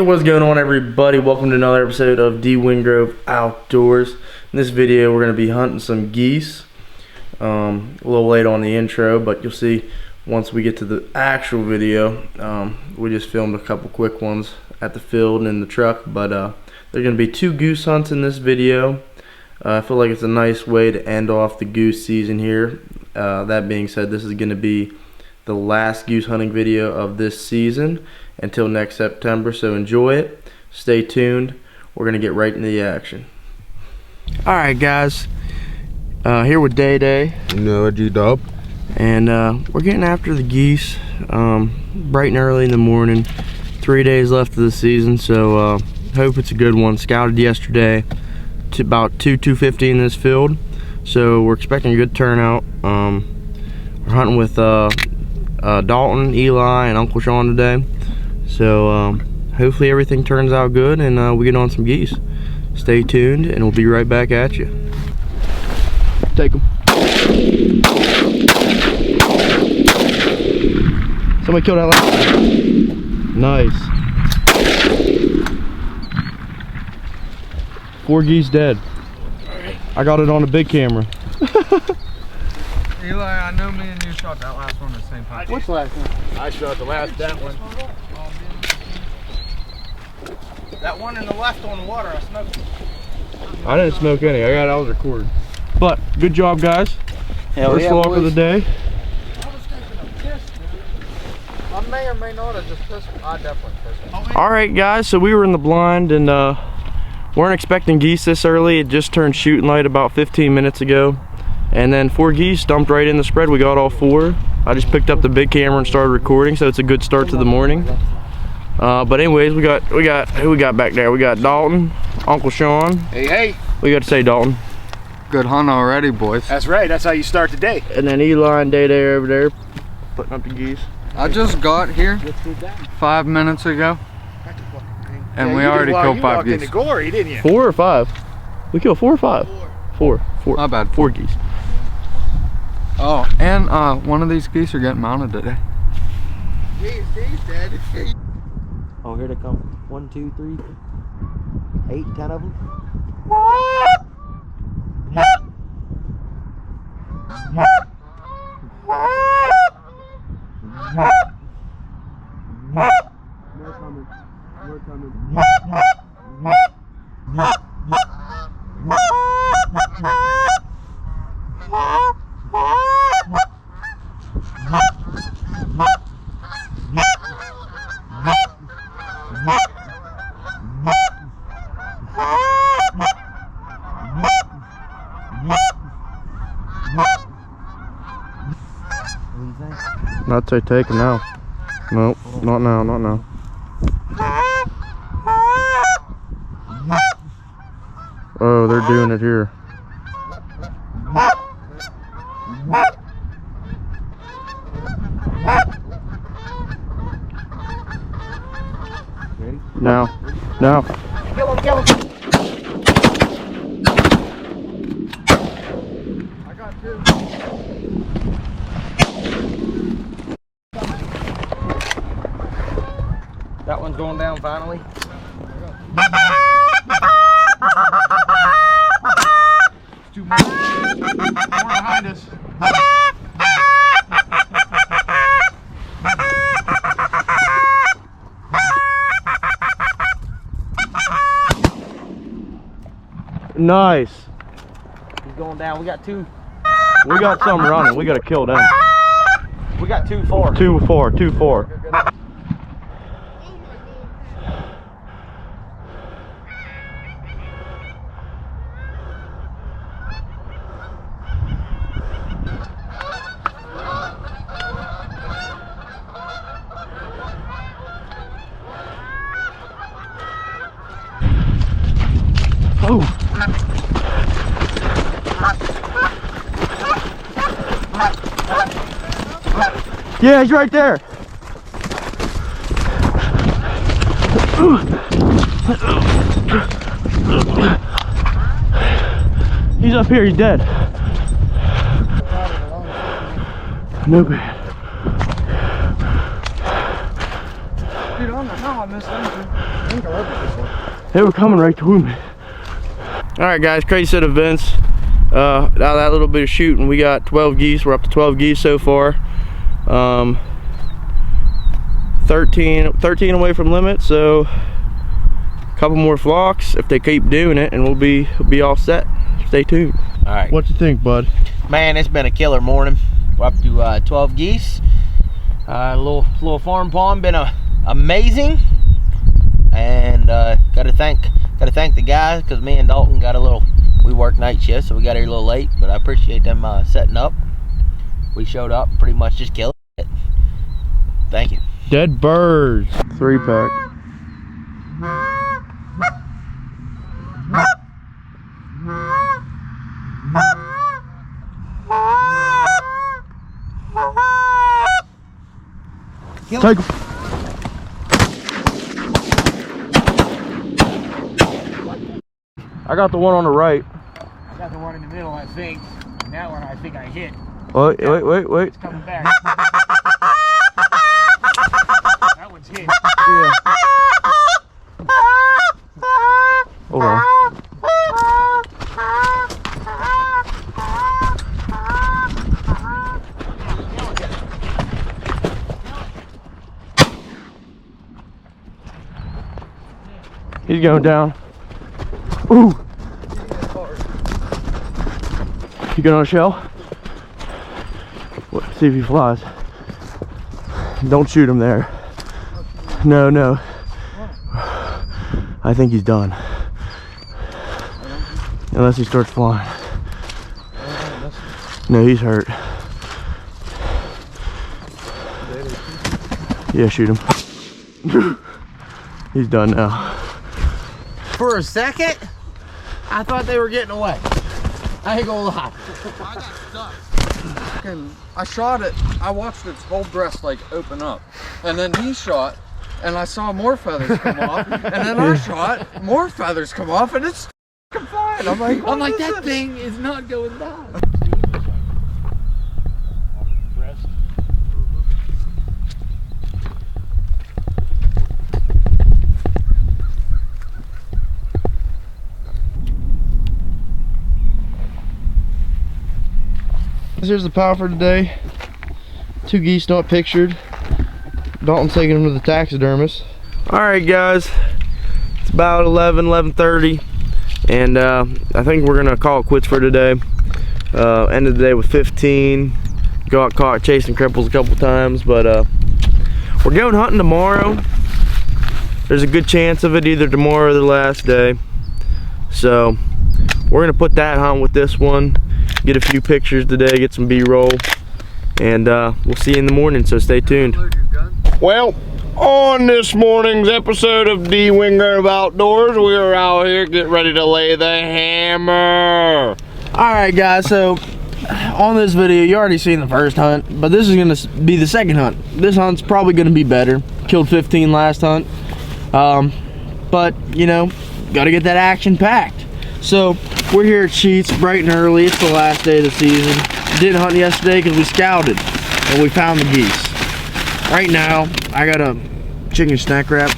what's going on, everybody? Welcome to another episode of D. Wingrove Outdoors. In this video, we're going to be hunting some geese. A little late on the intro, but you'll see once we get to the actual video. We just filmed a couple quick ones at the field and in the truck, but there are going to be 2 goose hunts in this video. I feel like it's a nice way to end off the goose season here. That being said, this is going to be the last goose hunting video of this season until next September, so enjoy it, stay tuned, we're going to get right into the action. Alright guys, here with Day Day. No, G-Dub. And we're getting after the geese, bright and early in the morning. 3 days left of the season, so hope it's a good one. Scouted yesterday to about 250 in this field, so we're expecting a good turnout. We're hunting with Dalton, Eli, and Uncle Sean today. So hopefully everything turns out good and we get on some geese. Stay tuned and we'll be right back at you. Take them. Somebody killed that last one. Nice. 4 geese dead. Right. I got it on a big camera. Eli, I know me and you shot that last one at the same time. What's last one? I shot that one. That one in the left on the water, I smoked it. I didn't smoke any. I was recording. But good job, guys. Hell First yeah, walk boys. of the day. I was thinking of piss, dude. I may or may not have just pissed. I definitely pissed. All right, guys. So we were in the blind and weren't expecting geese this early. It just turned shooting light about 15 minutes ago, and then 4 geese dumped right in the spread. We got all 4. I just picked up the big camera and started recording, so it's a good start to the morning. But anyways, we got who we got back there? We got Dalton, Uncle Sean. Hey, hey. What you got to say, Dalton? Good hunt already, boys. That's right. That's how you start the day. And then Eli and Day Day over there putting up the geese. I just got here 5 minutes ago, and we already killed 5 geese. You walked into glory, didn't you? 4 or 5? We killed 4 or 5? 4. My bad. 4 geese. Oh, and one of these geese are getting mounted today. He's dead. Oh, here they come. 1, 2, 3, 8, 10 of them. More coming. More coming. I'd say take them now. Nope, not now, not now. Oh, they're doing it here. Now, now. Kill him, kill him. I got 2. That one's going down finally. Two more behind us. Nice. He's going down. We got 2. We got some running. We got to kill them. We got 2 4. 2 4, 2 4. Oh. Yeah, he's right there. He's up here, he's dead. No bad. Dude, I don't know how I missed that. They were coming right to me. All right, guys, crazy set of events. Out of that little bit of shooting, we got 12 geese. We're up to 12 geese so far. 13 away from limit, so a couple more flocks if they keep doing it, and we'll be all set. Stay tuned. All right. What you think, bud? Man, it's been a killer morning. We're up to 12 geese. Little farm pond, been amazing. And gotta thank the guys, because me and Dalton got we work night shift, so we got here a little late, but I appreciate them setting up. We showed up and pretty much just killed it. Thank you. Dead birds. 3-pack. Take 'em. I got the one on the right. I got the one in the middle, I think. And that one I think I hit. Wait. It's coming back. That one's hit. Yeah. Hold on. He's going down. Ooh. You going on a shell? What, see if he flies. Don't shoot him there. No. I think he's done. Unless he starts flying. No, he's hurt. Yeah, shoot him. He's done now. For a second, I thought they were getting away. I ain't gonna lie. I got stuck. I shot it. I watched its whole breast like open up, and then he shot, and I saw more feathers come off, and then I shot, more feathers come off, and it's flying. I'm like, that thing is not going down. Here's the pile for today. 2 geese not pictured. Dalton's taking them to the taxidermist. Alright guys, it's about 11:30, and I think we're gonna call it quits for today. End of the day with 15. Got caught chasing cripples a couple times, but we're going hunting tomorrow. There's a good chance of it either tomorrow or the last day. So we're gonna put that hunt with this one. Get a few pictures today, get some B-roll, and we'll see you in the morning, so stay tuned. Well, on this morning's episode of D Wingrove Outdoors, we are out here getting ready to lay the hammer. Alright guys, so on this video, you already seen the first hunt, but this is going to be the second hunt. This hunt's probably going to be better. Killed 15 last hunt, but you know, got to get that action packed. So we're here at Sheets bright and early. It's the last day of the season. Didn't hunt yesterday because we scouted and we found the geese. Right now I got a chicken snack wrap.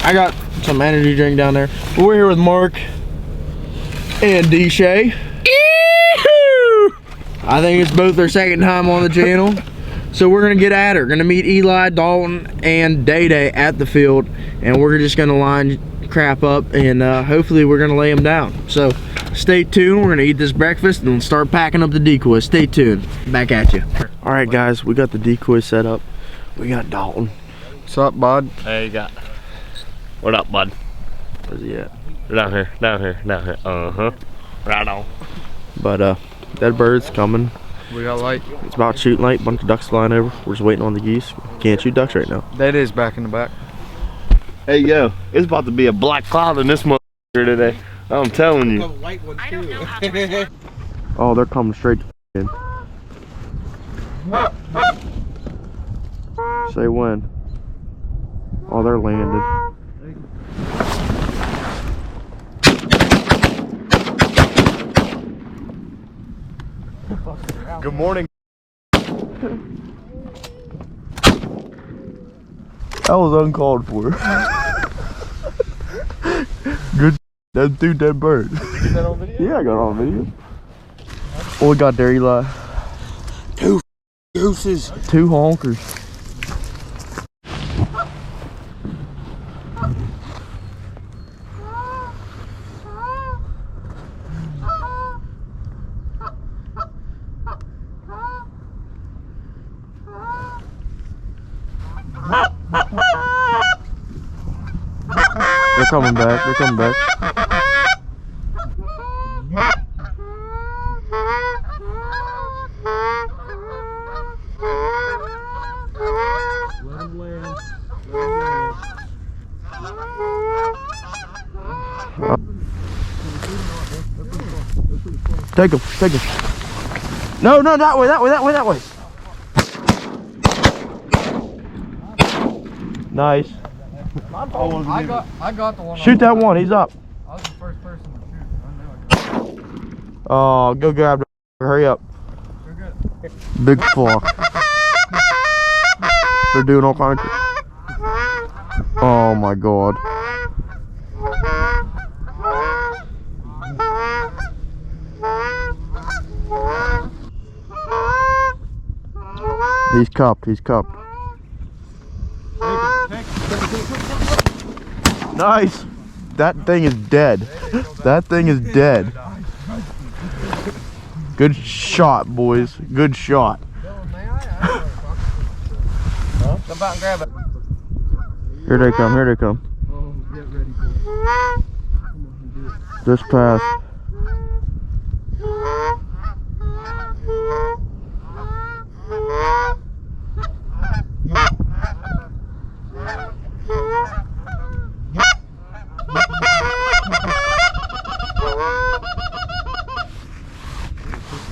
I got some energy drink down there. But we're here with Mark and D-Shay. I think it's both their second time on the channel. So we're gonna get at her. Gonna meet Eli, Dalton, and Day Day at the field, and we're just gonna line crap up, and hopefully we're gonna lay them down. So stay tuned. We're gonna eat this breakfast and then start packing up the decoys. Stay tuned. Back at you. All right guys, we got the decoys set up. We got Dalton. What's up, bud? Hey, you got. What up, bud? Where's he at? Down here. Uh-huh. Right on. But that bird's coming. We got light. It's about shooting light. Bunch of ducks flying over. We're just waiting on the geese. Can't shoot ducks right now. That is back in the back. Hey, yo, it's about to be a black cloud in this motherfucker today. I'm telling you. Oh, they're coming straight to in. Say when. Oh, they're landed. Good morning. That was uncalled for. Good. That's 2 dead birds. Is that on video? Yeah, I got it on video. What we got there, Eli? 2 gooses. 2 honkers. They're coming back. They're coming back. Let him land. Take him. Take him. No, no, that way, that way, that way, that way. Nice. I got the one. Shoot that one. He's up. I was the first person to shoot. I knew I Oh, go grab the. Hurry up. You're good. Big flock. They're doing all kinds of. Oh my god. He's cupped. He's cupped. Nice. That thing is dead. That thing is dead. Good shot, boys. Good shot. Come out and grab it. Here they come. Here they come. Oh, get ready for it. Come on, do it. Just pass.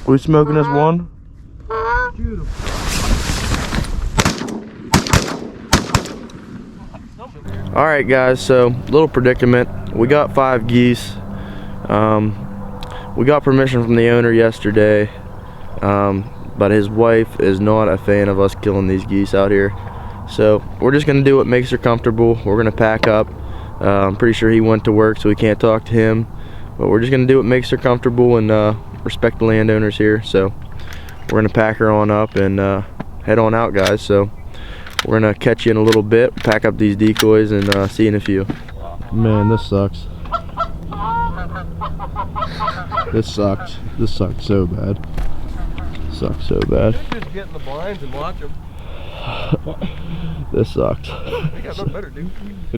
We smoking this one? Shoot him. All right, guys. So little predicament. We got 5 geese. We got permission from the owner yesterday, but his wife is not a fan of us killing these geese out here. So we're just gonna do what makes her comfortable. We're gonna pack up. I'm pretty sure he went to work, so we can't talk to him. But we're just gonna do what makes her comfortable and respect the landowners here. So we're gonna pack her on up and head on out, guys. So we're gonna catch you in a little bit, pack up these decoys, and see you in a few. Man, this sucks. This sucked. This sucked so bad. Sucked so bad. Just get in the blinds and watch them. This sucked. They got no better, dude.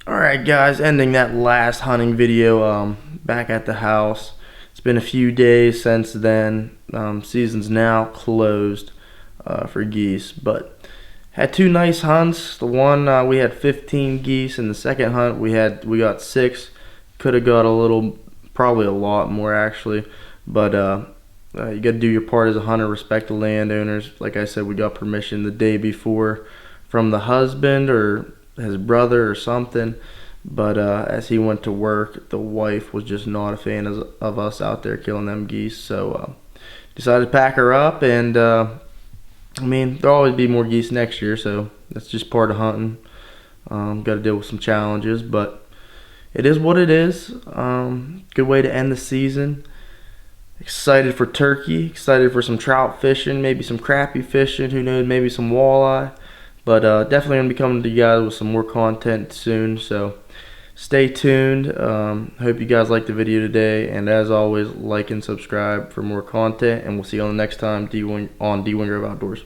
Alright, guys, ending that last hunting video back at the house. It's been a few days since then. Season's now closed for geese, but had 2 nice hunts. The one we had 15 geese, and the second hunt we got 6. Could have got a little, probably a lot more actually, but you got to do your part as a hunter, respect the landowners. Like I said, we got permission the day before from the husband or his brother or something, but as he went to work, the wife was just not a fan of us out there killing them geese, so decided to pack her up. And I mean, there'll always be more geese next year, so that's just part of hunting. Got to deal with some challenges, but it is what it is. Good way to end the season. Excited for turkey, excited for some trout fishing, maybe some crappie fishing, who knows, maybe some walleye. But definitely going to be coming to you guys with some more content soon, so stay tuned. Hope you guys liked the video today, and as always, like and subscribe for more content, and we'll see you on the next time on D Wing Grove Outdoors.